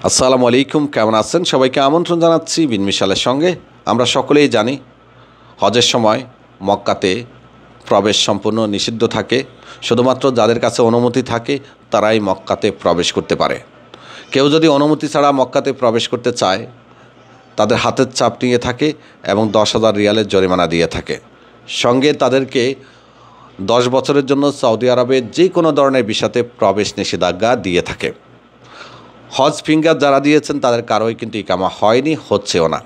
আসসালামু আলাইকুম, কেমন আছেন? সবাইকে আমন্ত্রণ জানাচ্ছি বিন মিশালের সঙ্গে। আমরা সকলেই জানি হজের সময় মক্কাতে প্রবেশ সম্পূর্ণ নিষিদ্ধ থাকে। শুধুমাত্র যাদের কাছে অনুমতি থাকে তারাই মক্কাতে প্রবেশ করতে পারে। কেউ যদি অনুমতি ছাড়া মক্কাতে প্রবেশ করতে চায় তাদের হাতের চাপ নিয়ে থাকে এবং 10,000 রিয়ালের জরিমানা দিয়ে থাকে। সঙ্গে তাদেরকে 10 বছরের জন্য সৌদি আরবের যে কোনো ধরনের ভিসাতে প্রবেশ নিষেধাজ্ঞা দিয়ে থাকে। হজ ফিঙ্গার যারা দিয়েছেন তাদের কারোই কিন্তু ইকামা হয়নি, হচ্ছেও না।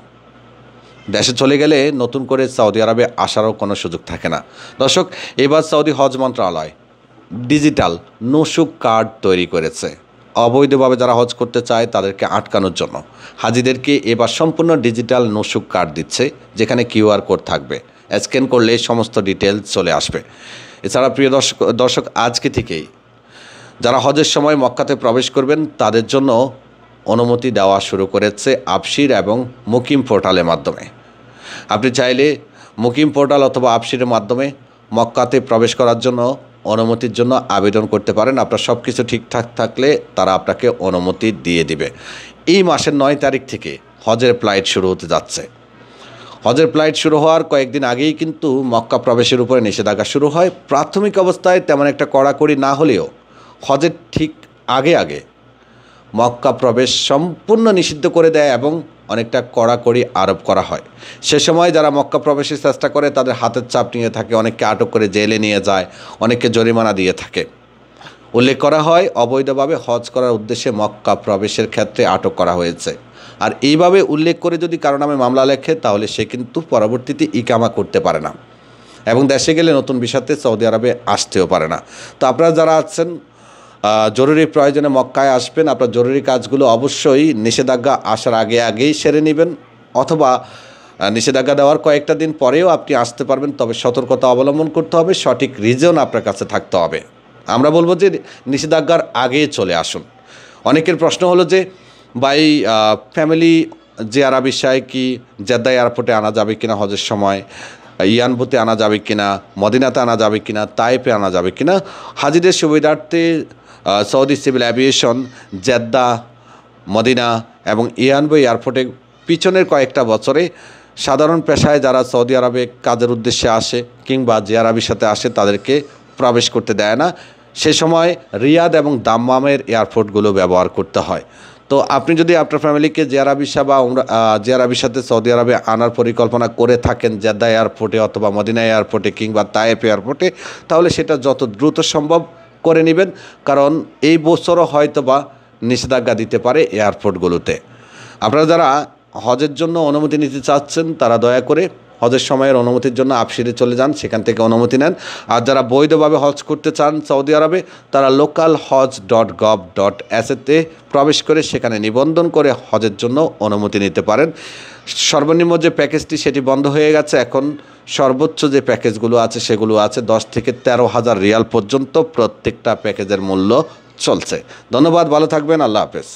দেশে চলে গেলে নতুন করে সৌদি আরবে আসারও কোনো সুযোগ থাকে না। দর্শক, এবার সৌদি হজ মন্ত্রণালয় ডিজিটাল নুসুক কার্ড তৈরি করেছে। অবৈধভাবে যারা হজ করতে চায় তাদেরকে আটকানোর জন্য হাজিদেরকে এবার সম্পূর্ণ ডিজিটাল নুসুক কার্ড দিচ্ছে, যেখানে কিউআর কোড থাকবে। স্ক্যান করলে সমস্ত ডিটেলস চলে আসবে। এছাড়া প্রিয় দর্শক, আজকে থেকেই যারা হজের সময় মক্কাতে প্রবেশ করবেন তাদের জন্য অনুমতি দেওয়া শুরু করেছে আবশির এবং মুকিম পোর্টালের মাধ্যমে। আপনি চাইলে মুকিম পোর্টাল অথবা আবশিরের মাধ্যমে মক্কাতে প্রবেশ করার জন্য অনুমতির জন্য আবেদন করতে পারেন। আপনার সব কিছু ঠিকঠাক থাকলে তারা আপনাকে অনুমতি দিয়ে দিবে। এই মাসের 9 তারিখ থেকে হজের ফ্লাইট শুরু হতে যাচ্ছে। হজের ফ্লাইট শুরু হওয়ার কয়েকদিন আগেই কিন্তু মক্কা প্রবেশের উপরে নিষেধাজ্ঞা শুরু হয়। প্রাথমিক অবস্থায় তেমন একটা কড়াকড়ি না হলেও হজের ঠিক আগে মক্কা প্রবেশ সম্পূর্ণ নিষিদ্ধ করে দেয় এবং অনেকটা কড়াকড়ি আরোপ করা হয়। সে সময় যারা মক্কা প্রবেশের চেষ্টা করে তাদের হাতের চাপ নিয়ে থাকে, অনেককে আটক করে জেলে নিয়ে যায়, অনেককে জরিমানা দিয়ে থাকে। উল্লেখ করা হয় অবৈধভাবে হজ করার উদ্দেশ্যে মক্কা প্রবেশের ক্ষেত্রে আটক করা হয়েছে। আর এইভাবে উল্লেখ করে যদি কারো নামে মামলা লেখে তাহলে সে কিন্তু পরবর্তীতে ইকামা করতে পারে না এবং দেশে গেলে নতুন ভিসাতে সৌদি আরবে আসতেও পারে না। তো আপনারা যারা আছেন জরুরি প্রয়োজনে মক্কায় আসবেন, আপনার জরুরি কাজগুলো অবশ্যই নিষেধাজ্ঞা আসার আগেই সেরে নেবেন, অথবা নিষেধাজ্ঞা দেওয়ার কয়েকটা দিন পরেও আপনি আসতে পারবেন। তবে সতর্কতা অবলম্বন করতে হবে, সঠিক রিজন আপনার কাছে থাকতে হবে। আমরা বলবো যে নিষেধাজ্ঞার আগে চলে আসুন। অনেকের প্রশ্ন হলো যে ভাই, ফ্যামিলি জিয়ারা বিষয়ে কি জেদ্দা এয়ারপোর্টে আনা যাবে কিনা, হজের সময় ইয়ানবুতে আনা যাবে কিনা, মদিনাতে আনা যাবে কিনা, তাইফে আনা যাবে কিনা? হাজিদের সুবিধার্থে Saudi civil aviation Jeddah, Medina এবং ইয়ানবু এয়ারপোর্টে পিছনের কয়েকটা বছরে সাধারণ পেশায় যারা সৌদি আরবে কাজের উদ্দেশ্যে আসে কিংবা জিয়ারা ভিসাতে আসে তাদেরকে প্রবেশ করতে দেয় না। সে সময় রিয়াদ এবং দাম্মামের এয়ারপোর্টগুলো ব্যবহার করতে হয়। তো আপনি যদি আপনার ফ্যামিলিকে জিয়ারা ভিসা বা জিয়ারা ভিসাতে সৌদি আরবে আনার পরিকল্পনা করে থাকেন জেদ্দা এয়ারপোর্টে অথবা মদিনা এয়ারপোর্টে কিংবা তায়েফ এয়ারপোর্টে, তাহলে সেটা যত দ্রুত সম্ভব করে নেবেন, কারণ এই বছরও হয়তো বা নিষেধাজ্ঞা দিতে পারে এয়ারপোর্টগুলোতে। আপনারা যারা হজের জন্য অনুমতি নিতে চাচ্ছেন তারা দয়া করে হজের সময়ের অনুমতির জন্য আবশিরে চলে যান, সেখান থেকে অনুমতি নেন। আর যারা বৈধভাবে হজ করতে চান সৌদি আরবে তারা localhoj.gov.sa-তে প্রবেশ করে সেখানে নিবন্ধন করে হজের জন্য অনুমতি নিতে পারেন। সর্বনিম্ন যে প্যাকেজটি সেটি বন্ধ হয়ে গেছে। এখন সর্বোচ্চ যে প্যাকেজগুলো আছে সেগুলো আছে 10 থেকে 13,000 রিয়াল পর্যন্ত প্রত্যেকটা প্যাকেজের মূল্য চলছে। ধন্যবাদ, ভালো থাকবেন, আল্লাহ হাফেজ।